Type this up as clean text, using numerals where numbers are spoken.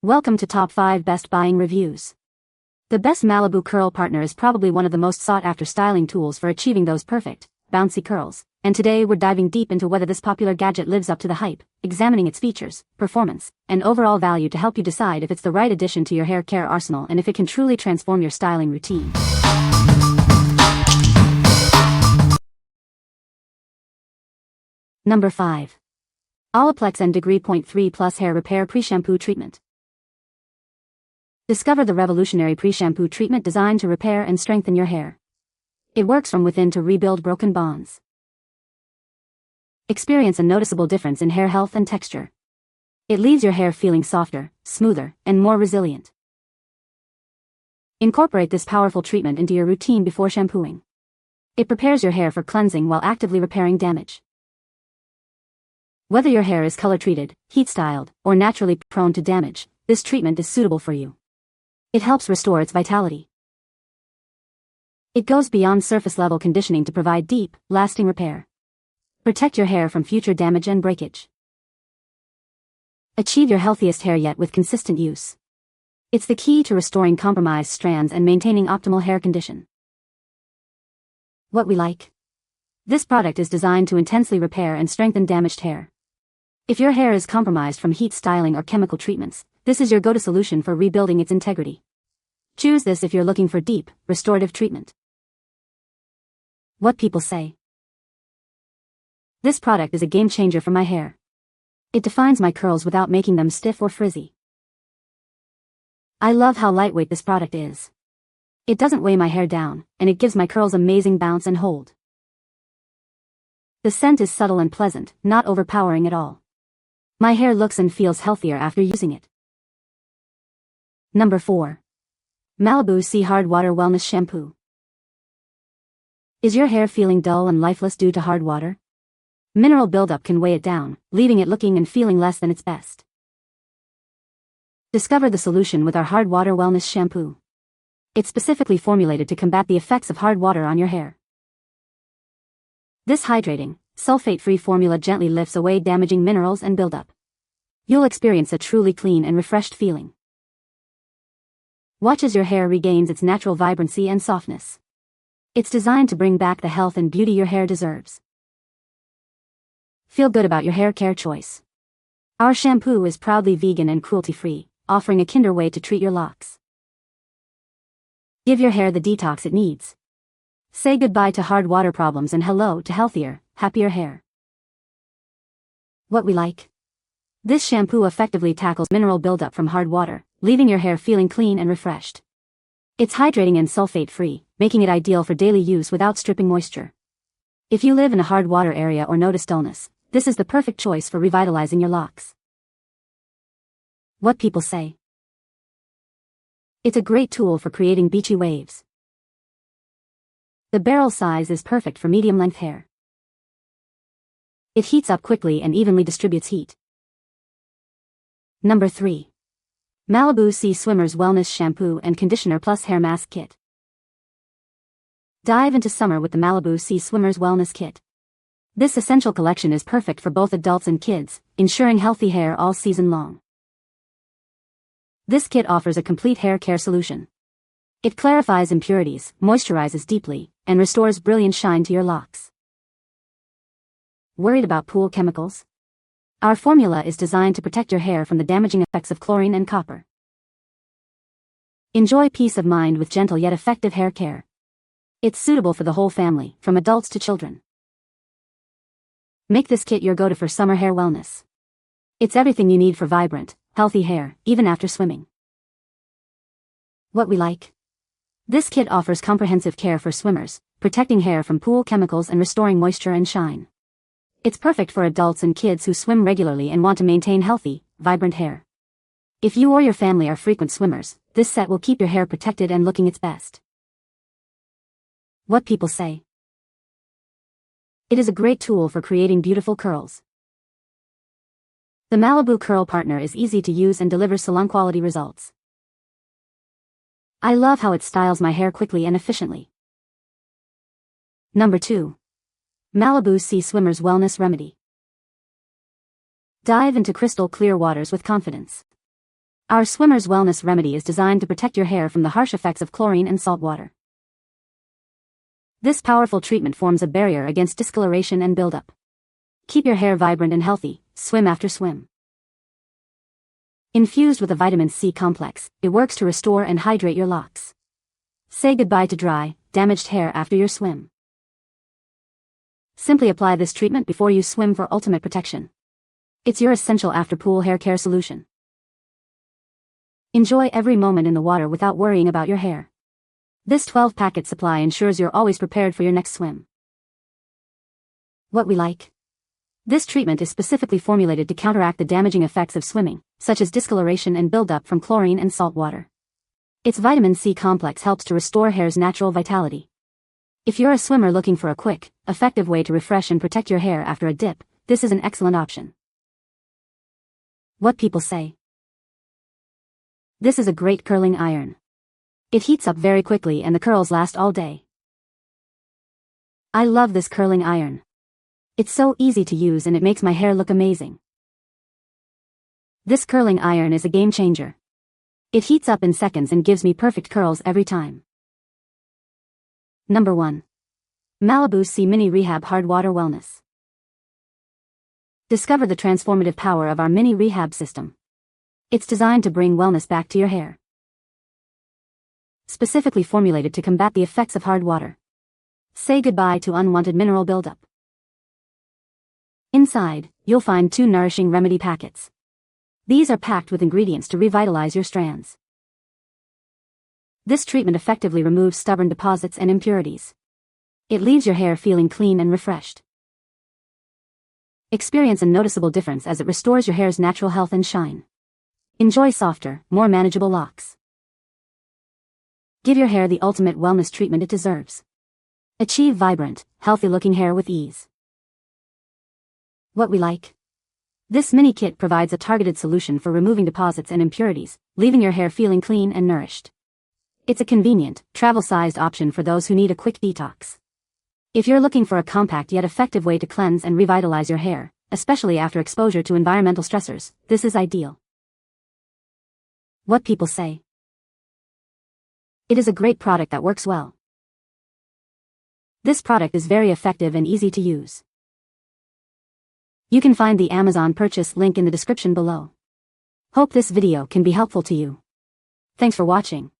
Welcome to Top 5 Best Buying Reviews. The best Malibu Curl Partner is probably one of the most sought-after styling tools for achieving those perfect, bouncy curls, and today we're diving deep into whether this popular gadget lives up to the hype, examining its features, performance, and overall value to help you decide if it's the right addition to your hair care arsenal and if it can truly transform your styling routine. Number 5. Olaplex and Degree Point 3 Plus Hair Repair Pre-Shampoo Treatment. Discover the revolutionary pre-shampoo treatment designed to repair and strengthen your hair. It works from within to rebuild broken bonds. Experience a noticeable difference in hair health and texture. It leaves your hair feeling softer, smoother, and more resilient. Incorporate this powerful treatment into your routine before shampooing. It prepares your hair for cleansing while actively repairing damage. Whether your hair is color-treated, heat-styled, or naturally prone to damage, this treatment is suitable for you. It helps restore its vitality. It goes beyond surface-level conditioning to provide deep, lasting repair. Protect your hair from future damage and breakage. Achieve your healthiest hair yet with consistent use. It's the key to restoring compromised strands and maintaining optimal hair condition. What we like. This product is designed to intensely repair and strengthen damaged hair. If your hair is compromised from heat styling or chemical treatments, this is your go-to solution for rebuilding its integrity. Choose this if you're looking for deep, restorative treatment. What people say. This product is a game changer for my hair. It defines my curls without making them stiff or frizzy. I love how lightweight this product is. It doesn't weigh my hair down, and it gives my curls amazing bounce and hold. The scent is subtle and pleasant, not overpowering at all. My hair looks and feels healthier after using it. Number 4. Malibu Sea Hard Water Wellness Shampoo. Is your hair feeling dull and lifeless due to hard water? Mineral buildup can weigh it down, leaving it looking and feeling less than its best. Discover the solution with our Hard Water Wellness Shampoo. It's specifically formulated to combat the effects of hard water on your hair. This hydrating, sulfate-free formula gently lifts away damaging minerals and buildup. You'll experience a truly clean and refreshed feeling. Watch as your hair regains its natural vibrancy and softness. It's designed to bring back the health and beauty your hair deserves. Feel good about your hair care choice. Our shampoo is proudly vegan and cruelty-free, offering a kinder way to treat your locks. Give your hair the detox it needs. Say goodbye to hard water problems and hello to healthier, happier hair. What we like. This shampoo effectively tackles mineral buildup from hard water, leaving your hair feeling clean and refreshed. It's hydrating and sulfate-free, making it ideal for daily use without stripping moisture. If you live in a hard water area or notice dullness, this is the perfect choice for revitalizing your locks. What people say. It's a great tool for creating beachy waves. The barrel size is perfect for medium-length hair. It heats up quickly and evenly distributes heat. Number 3. Malibu Sea Swimmers Wellness Shampoo and Conditioner Plus Hair Mask Kit. Dive into summer with the Malibu Sea Swimmers Wellness Kit. This essential collection is perfect for both adults and kids, ensuring healthy hair all season long. This kit offers a complete hair care solution. It clarifies impurities, moisturizes deeply, and restores brilliant shine to your locks. Worried about pool chemicals? Our formula is designed to protect your hair from the damaging effects of chlorine and copper. Enjoy peace of mind with gentle yet effective hair care. It's suitable for the whole family, from adults to children. Make this kit your go-to for summer hair wellness. It's everything you need for vibrant, healthy hair, even after swimming. What we like. This kit offers comprehensive care for swimmers, protecting hair from pool chemicals and restoring moisture and shine. It's perfect for adults and kids who swim regularly and want to maintain healthy, vibrant hair. If you or your family are frequent swimmers, this set will keep your hair protected and looking its best. What people say. It is a great tool for creating beautiful curls. The Malibu Curl Partner is easy to use and delivers salon-quality results. I love how it styles my hair quickly and efficiently. Number 2. Malibu Sea Swimmers Wellness Remedy. Dive into crystal clear waters with confidence. Our swimmer's wellness remedy is designed to protect your hair from the harsh effects of chlorine and salt water. This powerful treatment forms a barrier against discoloration and buildup. Keep your hair vibrant and healthy, swim after swim. Infused with a vitamin C complex, it works to restore and hydrate your locks. Say goodbye to dry, damaged hair after your swim. Simply apply this treatment before you swim for ultimate protection. It's your essential after-pool hair care solution. Enjoy every moment in the water without worrying about your hair. This 12-packet supply ensures you're always prepared for your next swim. What we like. This treatment is specifically formulated to counteract the damaging effects of swimming, such as discoloration and buildup from chlorine and salt water. Its vitamin C complex helps to restore hair's natural vitality. If you're a swimmer looking for a quick, effective way to refresh and protect your hair after a dip, this is an excellent option. What people say. This is a great curling iron. It heats up very quickly and the curls last all day. I love this curling iron. It's so easy to use and it makes my hair look amazing. This curling iron is a game changer. It heats up in seconds and gives me perfect curls every time. Number 1. Malibu C Mini Rehab Hard Water Wellness. Discover the transformative power of our mini rehab system. It's designed to bring wellness back to your hair. Specifically formulated to combat the effects of hard water. Say goodbye to unwanted mineral buildup. Inside, you'll find 2 nourishing remedy packets. These are packed with ingredients to revitalize your strands. This treatment effectively removes stubborn deposits and impurities. It leaves your hair feeling clean and refreshed. Experience a noticeable difference as it restores your hair's natural health and shine. Enjoy softer, more manageable locks. Give your hair the ultimate wellness treatment it deserves. Achieve vibrant, healthy-looking hair with ease. What we like. This mini kit provides a targeted solution for removing deposits and impurities, leaving your hair feeling clean and nourished. It's a convenient, travel-sized option for those who need a quick detox. If you're looking for a compact yet effective way to cleanse and revitalize your hair, especially after exposure to environmental stressors, this is ideal. What people say. It is a great product that works well. This product is very effective and easy to use. You can find the Amazon purchase link in the description below. Hope this video can be helpful to you. Thanks for watching.